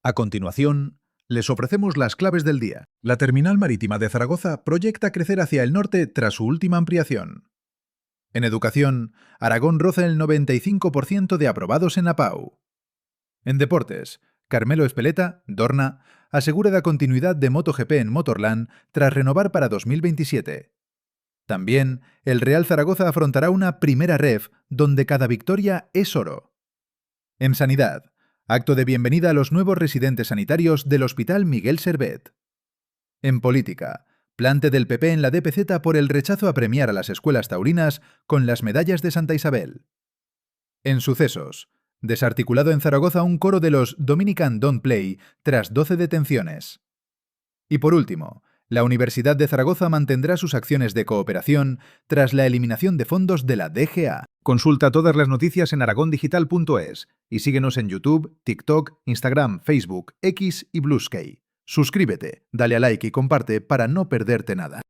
A continuación, les ofrecemos las claves del día. La terminal marítima de Zaragoza proyecta crecer hacia el norte tras su última ampliación. En educación, Aragón roza el 95% de aprobados en la PAU. En deportes, Carmelo Ezpeleta, Dorna, asegura la continuidad de MotoGP en Motorland tras renovar para 2027. También, el Real Zaragoza afrontará una primera ref donde cada victoria es oro. En sanidad, acto de bienvenida a los nuevos residentes sanitarios del Hospital Miguel Servet. En política, plante del PP en la DPZ por el rechazo a premiar a las escuelas taurinas con las medallas de Santa Isabel. En sucesos, desarticulado en Zaragoza un coro de los Dominican Don't Play tras 12 detenciones. Y por último, la Universidad de Zaragoza mantendrá sus acciones de cooperación tras la eliminación de fondos de la DGA. Consulta todas las noticias en aragondigital.es y síguenos en YouTube, TikTok, Instagram, Facebook, X y Bluesky. Suscríbete, dale a like y comparte para no perderte nada.